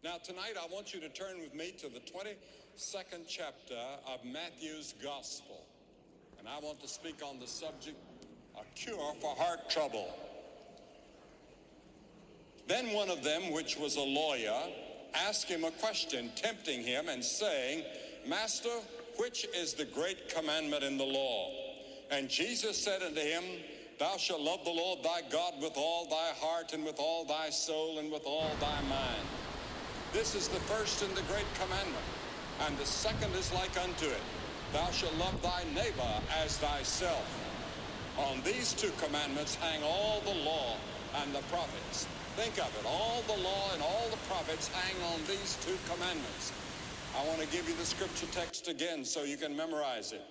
Now tonight I want you to turn with me to the 22nd chapter of Matthew's Gospel. And I want to speak on the subject, a cure for heart trouble. Then one of them, which was a lawyer, asked him a question, tempting him and saying, Master, which is the great commandment in the law? And Jesus said unto him, Thou shalt love the Lord thy God with all thy heart and with all thy soul and with all thy mind. This is the first and the great commandment, and the second is like unto it. Thou shalt love thy neighbor as thyself. On these two commandments hang all the law and the prophets. Think of it, all the law and all the prophets hang on these two commandments. I want to give you the scripture text again so you can memorize it.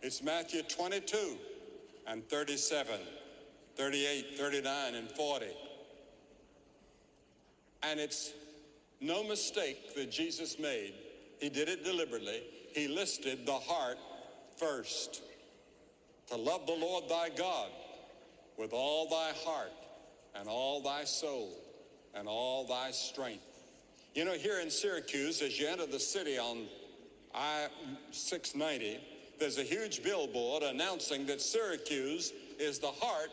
It's Matthew 22 and 37, 38, 39, and 40. And it's no mistake that Jesus made. He did it deliberately. He listed the heart first. To love the Lord thy God with all thy heart and all thy soul and all thy strength. You know, here in Syracuse, as you enter the city on I-690, there's a huge billboard announcing that Syracuse is the heart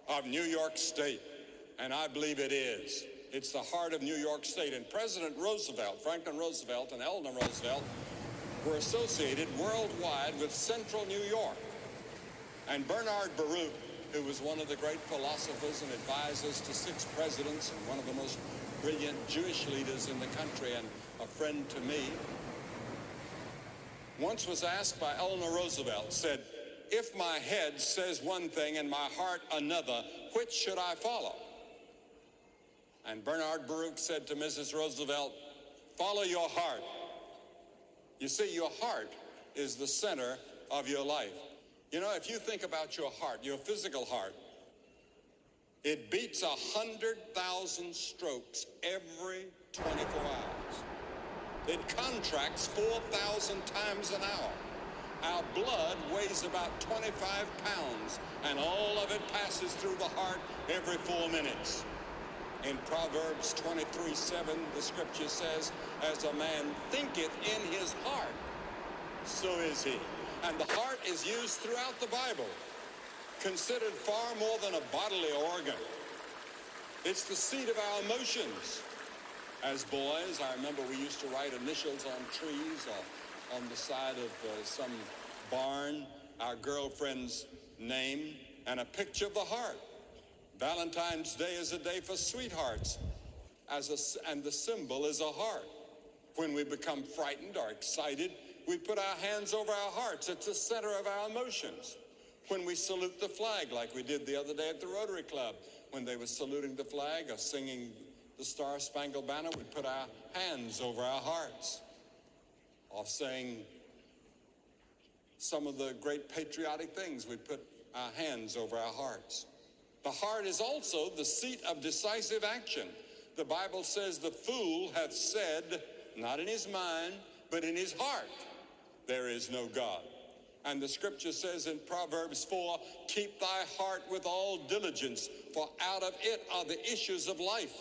of New York State. And I believe it is. It's the heart of New York State. And President Roosevelt, Franklin Roosevelt and Eleanor Roosevelt were associated worldwide with central New York. And Bernard Baruch, who was one of the great philosophers and advisors to 6 presidents and one of the most brilliant Jewish leaders in the country and a friend to me, once was asked by Eleanor Roosevelt, said, if my head says one thing and my heart another, which should I follow? And Bernard Baruch said to Mrs. Roosevelt, follow your heart. You see, your heart is the center of your life. You know, if you think about your heart, your physical heart, it beats 100,000 strokes every 24 hours. It contracts 4,000 times an hour. Our blood weighs about 25 pounds, and all of it passes through the heart every 4 minutes. In Proverbs 23:7, the scripture says, as a man thinketh in his heart, so is he. And the heart is used throughout the Bible, considered far more than a bodily organ. It's the seat of our emotions. As boys, I remember we used to write initials on trees or on the side of some barn, our girlfriend's name, and a picture of the heart. Valentine's Day is a day for sweethearts, and the symbol is a heart. When we become frightened or excited, we put our hands over our hearts. It's the center of our emotions. When we salute the flag, like we did the other day at the Rotary Club, when they were saluting the flag or singing the Star-Spangled Banner, we put our hands over our hearts. Or saying some of the great patriotic things, we put our hands over our hearts. The heart is also the seat of decisive action. The Bible says the fool hath said, not in his mind, but in his heart, there is no God. And the scripture says in Proverbs 4, keep thy heart with all diligence, for out of it are the issues of life.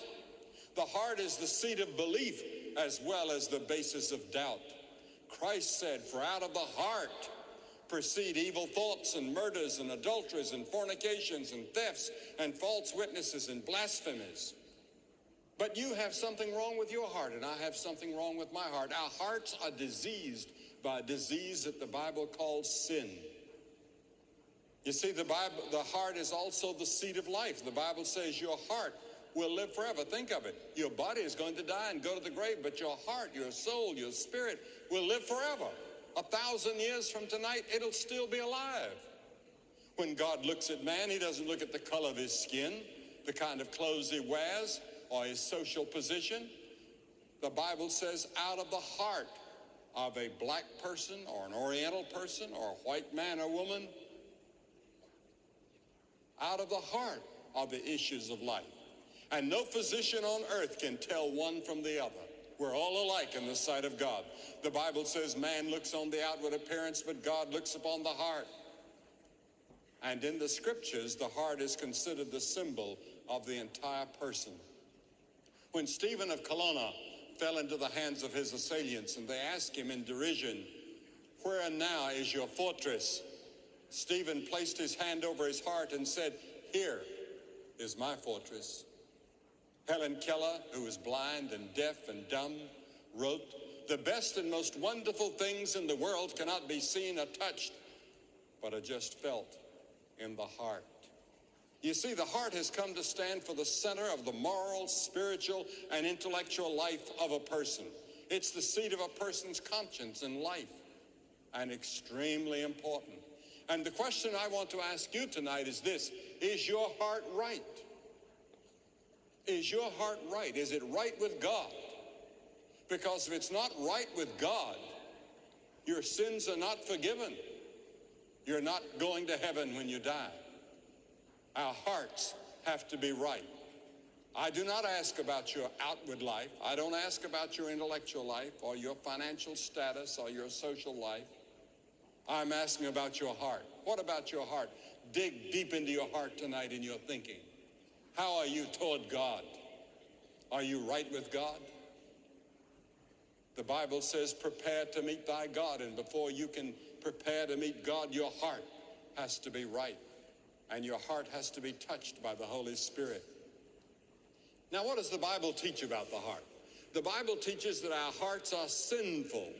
The heart is the seat of belief as well as the basis of doubt. Christ said, for out of the heart proceed evil thoughts and murders and adulteries and fornications and thefts and false witnesses and blasphemies. But you have something wrong with your heart, and I have something wrong with my heart. Our hearts are diseased by a disease that the Bible calls sin. You see, the heart is also the seat of life. The Bible says your heart will live forever. Think of it. Your body is going to die and go to the grave, but your heart, your soul, your spirit will live forever. 1,000 years from tonight, it'll still be alive. When God looks at man, he doesn't look at the color of his skin, the kind of clothes he wears, or his social position. The Bible says out of the heart of a black person or an Oriental person or a white man or woman, out of the heart are the issues of life. And no physician on earth can tell one from the other. We're all alike in the sight of God. The Bible says man looks on the outward appearance, but God looks upon the heart. And in the scriptures, the heart is considered the symbol of the entire person. When Stephen of Colonna fell into the hands of his assailants, and they asked him in derision, "Where now is your fortress?" Stephen placed his hand over his heart and said, "Here is my fortress." Helen Keller, who was blind and deaf and dumb, wrote, "The best and most wonderful things in the world cannot be seen or touched, but are just felt in the heart." You see, the heart has come to stand for the center of the moral, spiritual, and intellectual life of a person. It's the seat of a person's conscience and life, and extremely important. And the question I want to ask you tonight is this: is your heart right? Is your heart right? Is it right with God? Because if it's not right with God, your sins are not forgiven. You're not going to heaven when you die. Our hearts have to be right. I do not ask about your outward life. I don't ask about your intellectual life or your financial status or your social life. I'm asking about your heart. What about your heart? Dig deep into your heart tonight in your thinking. How are you toward God? Are you right with God? The Bible says, prepare to meet thy God. And before you can prepare to meet God, your heart has to be right. And your heart has to be touched by the Holy Spirit. Now, what does the Bible teach about the heart? The Bible teaches that our hearts are sinful.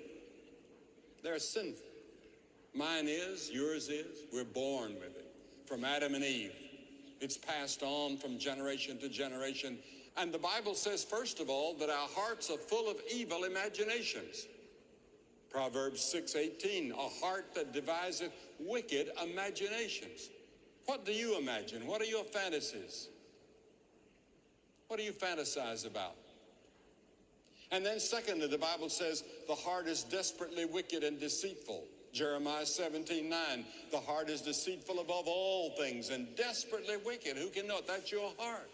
They're sinful. Mine is, yours is. We're born with it. From Adam and Eve. It's passed on from generation to generation. And the Bible says, first of all, that our hearts are full of evil imaginations. Proverbs 6:18, a heart that deviseth wicked imaginations. What do you imagine? What are your fantasies? What do you fantasize about? And then secondly, the Bible says the heart is desperately wicked and deceitful. Jeremiah 17:9, the heart is deceitful above all things and desperately wicked. Who can know it? That's your heart.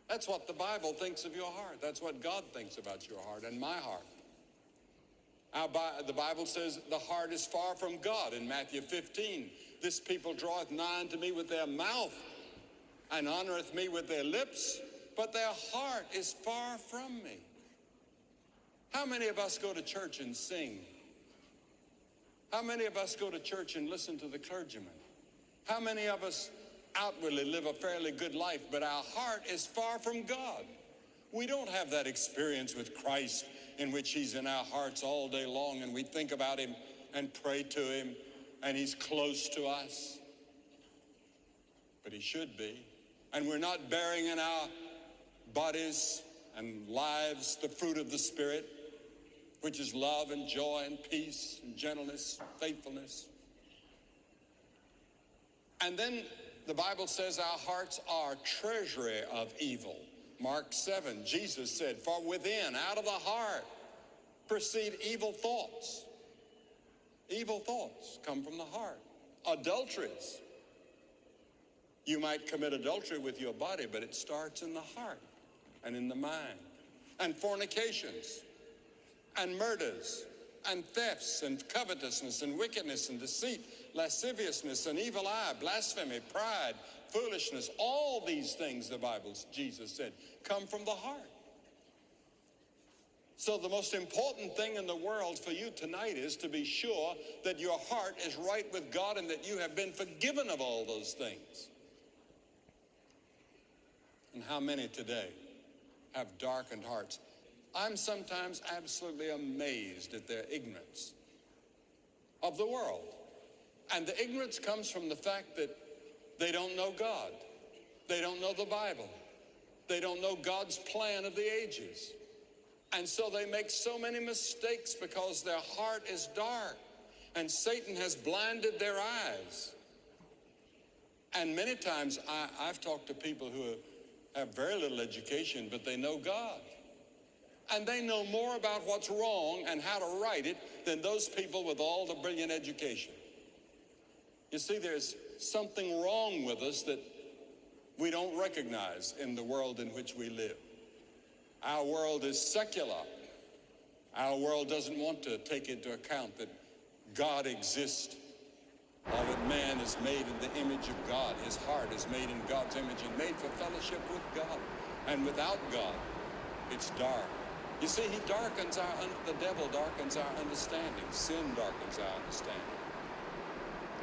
That's what the Bible thinks of your heart. That's what God thinks about your heart and my heart. The Bible says the heart is far from God in Matthew 15. This people draweth nigh unto me with their mouth and honoreth me with their lips, but their heart is far from me. How many of us go to church and sing? How many of us go to church and listen to the clergyman? How many of us outwardly live a fairly good life, but our heart is far from God? We don't have that experience with Christ in which he's in our hearts all day long and we think about him and pray to him and he's close to us. But he should be. And we're not bearing in our bodies and lives the fruit of the Spirit, which is love and joy and peace and gentleness, faithfulness. And then the Bible says our hearts are treasury of evil. Mark 7, Jesus said, for within, out of the heart, proceed evil thoughts. Evil thoughts come from the heart. Adulteries. You might commit adultery with your body, but it starts in the heart and in the mind. And fornications, and murders, and thefts, and covetousness, and wickedness, and deceit, lasciviousness, and evil eye, blasphemy, pride, foolishness. All these things, the Bible, Jesus said, come from the heart. So the most important thing in the world for you tonight is to be sure that your heart is right with God and that you have been forgiven of all those things. And how many today have darkened hearts? I'm sometimes absolutely amazed at their ignorance of the world. And the ignorance comes from the fact that they don't know God. They don't know the Bible. They don't know God's plan of the ages. And so they make so many mistakes because their heart is dark and Satan has blinded their eyes. And many times I've talked to people who have very little education, but they know God. And they know more about what's wrong and how to right it than those people with all the brilliant education. You see, there's something wrong with us that we don't recognize in the world in which we live. Our world is secular. Our world doesn't want to take into account that God exists, or that man is made in the image of God. His heart is made in God's image and made for fellowship with God. And without God, it's dark. You see, the devil darkens our understanding. Sin darkens our understanding.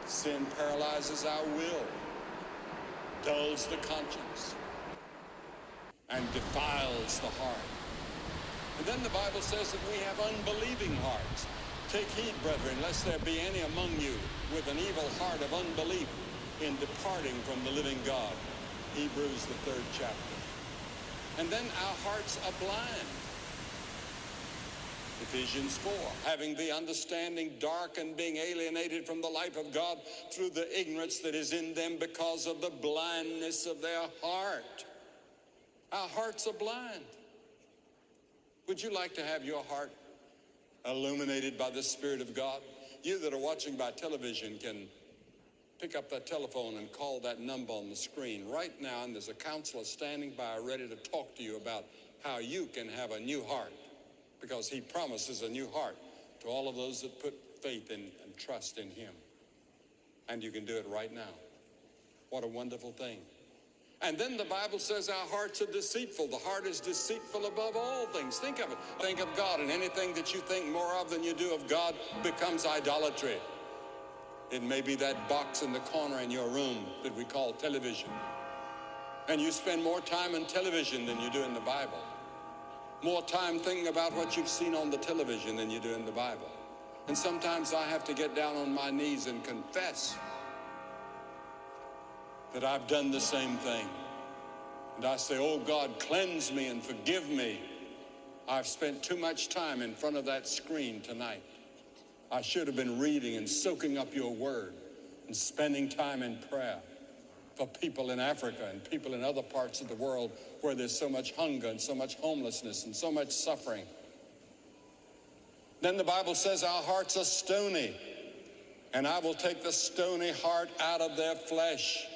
Sin paralyzes our will, dulls the conscience, and defiles the heart. And then the Bible says that we have unbelieving hearts. Take heed, brethren, lest there be any among you with an evil heart of unbelief in departing from the living God. Hebrews, the 3rd chapter. And then our hearts are blind. Ephesians 4, having the understanding dark and being alienated from the life of God through the ignorance that is in them because of the blindness of their heart. Our hearts are blind. Would you like to have your heart illuminated by the Spirit of God? You that are watching by television can pick up that telephone and call that number on the screen right now, and there's a counselor standing by ready to talk to you about how you can have a new heart, because he promises a new heart to all of those that put faith in and trust in him. And you can do it right now. What a wonderful thing. And then the Bible says our hearts are deceitful. The heart is deceitful above all things. Think of it. Think of God, and anything that you think more of than you do of God becomes idolatry. It may be that box in the corner in your room that we call television. And you spend more time in television than you do in the Bible. More time thinking about what you've seen on the television than you do in the Bible. And sometimes I have to get down on my knees and confess that I've done the same thing. And I say, oh God, cleanse me and forgive me. I've spent too much time in front of that screen tonight. I should have been reading and soaking up your word and spending time in prayer for people in Africa and people in other parts of the world where there's so much hunger and so much homelessness and so much suffering. Then the Bible says our hearts are stony, and I will take the stony heart out of their flesh